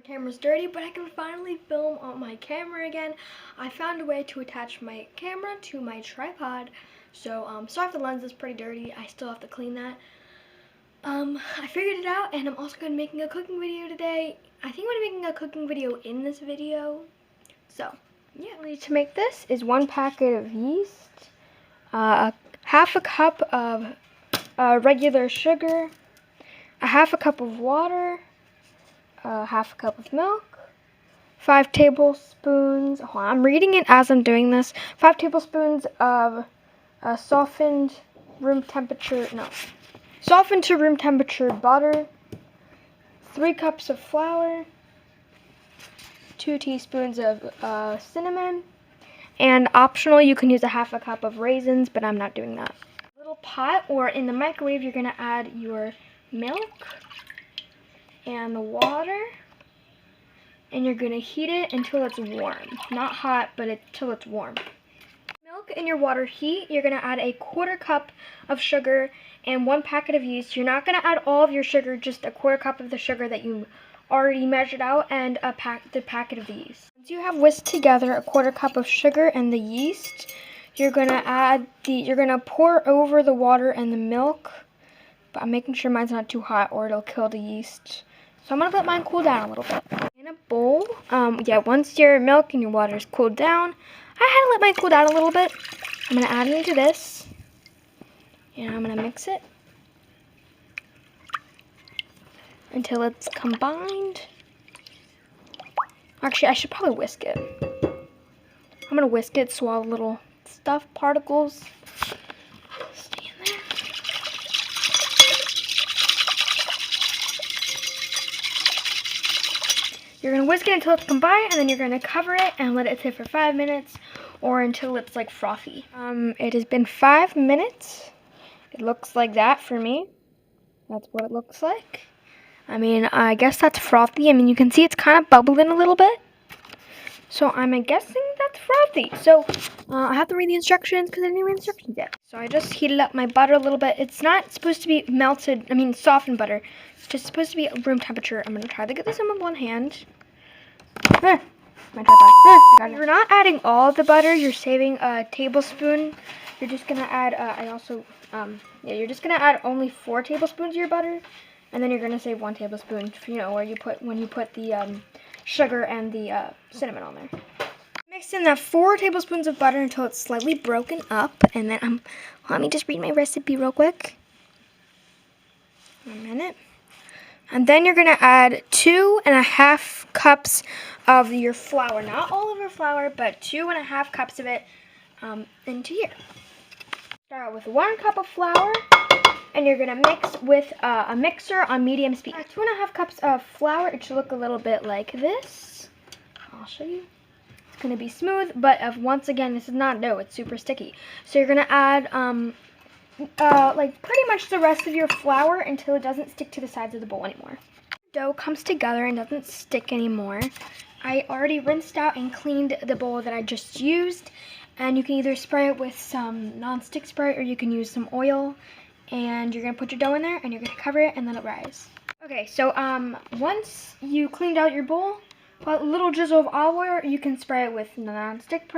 Camera's dirty, but I can finally film on my camera again. I found a way to attach my camera to my tripod. So sorry if the lens is pretty dirty. I still have to clean that. I figured it out, and I'm also going to be making a cooking video today. I think I'm going to be making a cooking video in this video. So yeah, what I need to make this is 1 packet of yeast, half a cup of regular sugar, a half a cup of water, half a cup of milk, 5 tablespoons, I'm reading it as I'm doing this, 5 tablespoons of softened to room temperature butter, 3 cups of flour, 2 teaspoons of cinnamon, and optional, you can use a half a cup of raisins, but I'm not doing that. A little pot, or in the microwave, you're gonna add your milk and the water, and you're gonna heat it until it's warm. Not hot, but until it's warm. Milk and your water heat, you're gonna add a 1/4 cup of sugar and 1 packet of yeast. You're not gonna add all of your sugar, just a 1/4 cup of the sugar that you already measured out, and the packet of the yeast. Once you have whisked together a 1/4 cup of sugar and the yeast, you're gonna pour over the water and the milk, but I'm making sure mine's not too hot or it'll kill the yeast. So I'm gonna let mine cool down a little bit. In a bowl, once your milk and your water is cooled down, I had to let mine cool down a little bit. I'm gonna add it into this, and I'm gonna mix it until it's combined. Actually, I should probably whisk it. I'm gonna whisk it so all the little stuff particles stay in there. You're gonna whisk it until it's combined, and then you're gonna cover it and let it sit for 5 minutes, or until it's like frothy. It has been 5 minutes. It looks like that for me. That's what it looks like. I mean, I guess that's frothy. I mean, you can see it's kind of bubbling a little bit. So I'm guessing that's frothy. So I have to read the instructions because I didn't read the instructions yet. So I just heated up my butter a little bit. It's not supposed to be softened butter. It's just supposed to be room temperature. I'm going to try to get this in with one hand. My tripod. You're not adding all of the butter. You're saving a tablespoon. You're just going to add, you're just going to add only 4 tablespoons of your butter. And then you're going to save 1 tablespoon, when you put the sugar and the cinnamon on there. Mix in that 4 tablespoons of butter until it's slightly broken up. And then let me just read my recipe real quick. 1 minute. And then you're going to add 2.5 cups of your flour. Not all of your flour, but 2.5 cups of it into here. Start out with 1 cup of flour. And you're going to mix with a mixer on medium speed. 2.5 cups of flour. It should look a little bit like this. I'll show you. It's going to be smooth, but once again, this is not dough. It's super sticky. So you're going to add pretty much the rest of your flour until it doesn't stick to the sides of the bowl anymore. The dough comes together and doesn't stick anymore. I already rinsed out and cleaned the bowl that I just used. And you can either spray it with some non-stick spray, or you can use some oil. And you're going to put your dough in there, and you're going to cover it and let it rise. Okay, so once you cleaned out your bowl, put a little drizzle of olive oil. You can spray it with non-stick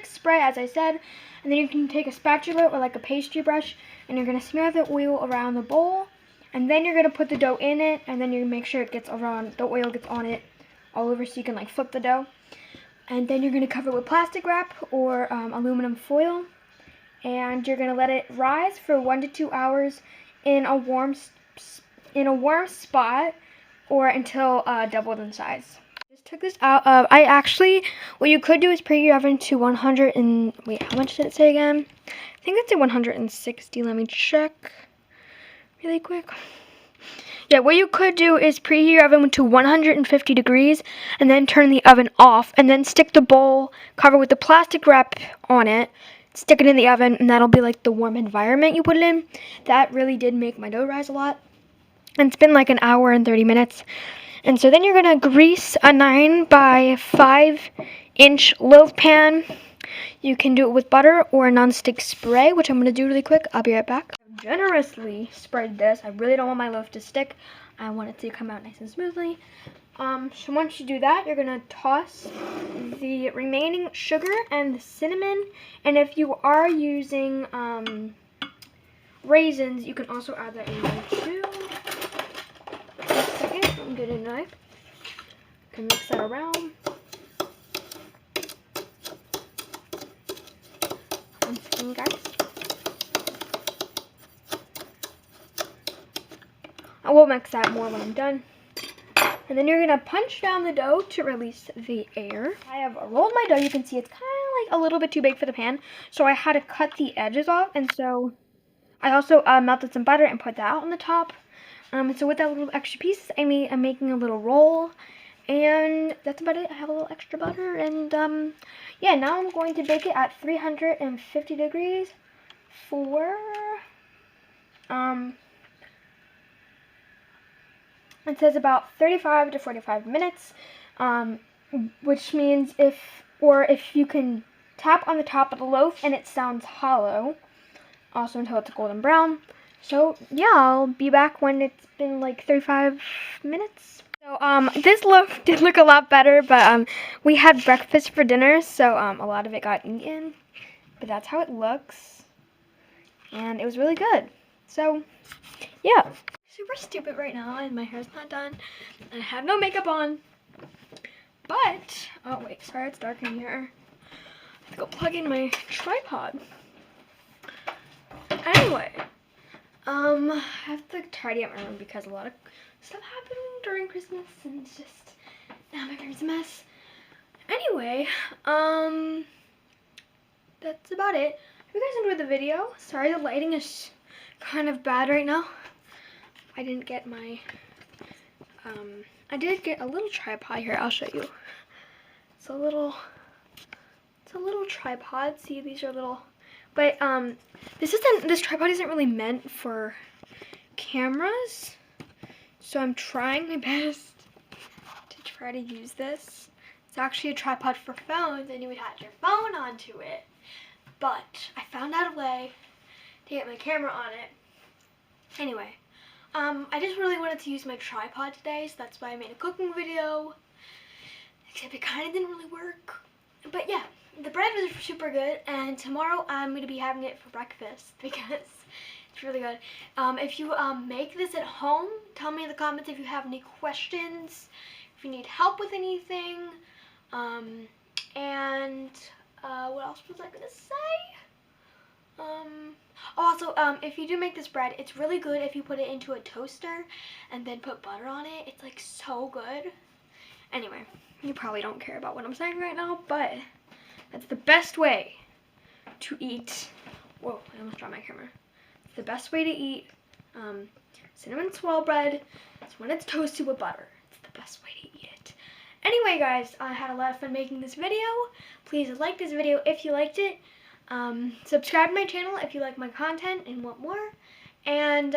spray, as I said. And then you can take a spatula or like a pastry brush, and you're going to smear the oil around the bowl. And then you're going to put the dough in it, and then you make sure the oil gets on it all over, so you can flip the dough. And then you're going to cover it with plastic wrap or aluminum foil. And you're going to let it rise for 1 to 2 hours in a warm spot, or until doubled in size. Just took this out of, what you could do is preheat your oven to 100 and, wait, how much did it say again? I think it's at 160. Let me check really quick. Yeah, what you could do is preheat your oven to 150 degrees and then turn the oven off, and then stick the bowl, cover with the plastic wrap on it, stick it in the oven, and that'll be like the warm environment you put it in. That really did make my dough rise a lot. And it's been like 1 hour and 30 minutes. And so then you're going to grease a 9 by 5 inch loaf pan. You can do it with butter or a non-stick spray, which I'm going to do really quick. I'll be right back. I've generously spread this. I really don't want my loaf to stick. I want it to come out nice and smoothly. So once you do that, you're gonna toss the remaining sugar and the cinnamon. And if you are using raisins, you can also add that in there too. Just a second, I'm getting a knife. You can mix that around. One second, guys. I will mix that more when I'm done. And then you're going to punch down the dough to release the air. I have rolled my dough. You can see it's kind of like a little bit too big for the pan. So I had to cut the edges off. And so I also melted some butter and put that out on the top. So with that little extra piece, I'm making a little roll. And that's about it. I have a little extra butter. And yeah, now I'm going to bake it at 350 degrees for... it says about 35 to 45 minutes, which means if you can tap on the top of the loaf and it sounds hollow, also until it's golden brown. So yeah, I'll be back when it's been like 35 minutes. So this loaf did look a lot better, but we had breakfast for dinner, so a lot of it got eaten. But that's how it looks, and it was really good. So yeah. Super stupid right now, and my hair's not done, and I have no makeup on, but, oh wait, sorry, it's dark in here. I have to go plug in my tripod. Anyway, I have to tidy up my room because a lot of stuff happened during Christmas, and it's just, now my room's a mess. Anyway, that's about it. Hope you guys enjoyed the video. Sorry the lighting is kind of bad right now. I didn't get my, I did get a little tripod here. I'll show you. It's a little tripod. See, these are little, but this tripod isn't really meant for cameras. So I'm trying my best to try to use this. It's actually a tripod for phones, and you would attach your phone onto it. But I found out a way to get my camera on it. Anyway. I just really wanted to use my tripod today, so that's why I made a cooking video, except it kind of didn't really work. But yeah, the bread was super good, and tomorrow I'm going to be having it for breakfast because it's really good. If you make this at home, tell me in the comments if you have any questions, if you need help with anything, and what else was I going to say? Also, if you do make this bread, it's really good if you put it into a toaster and then put butter on it. It's like so good. Anyway, you probably don't care about what I'm saying right now, but that's the best way to eat. Whoa, I almost dropped my camera. It's the best way to eat cinnamon swirl bread. It's when it's toasted with butter. It's the best way to eat it. Anyway, guys, I had a lot of fun making this video. Please like this video if you liked it. Subscribe to my channel if you like my content and want more, and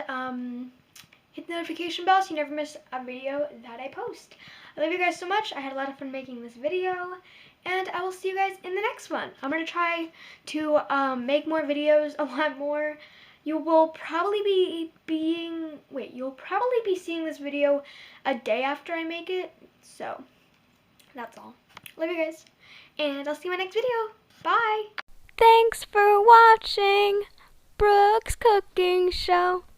hit the notification bell so you never miss a video that I post. I love you guys so much. I had a lot of fun making this video, and I will see you guys in the next one. I'm going to try to make more videos, a lot more. You will probably you'll probably be seeing this video a day after I make it, so that's all. Love you guys, and I'll see you in my next video. Bye! Thanks for watching Brooke's Cooking Show.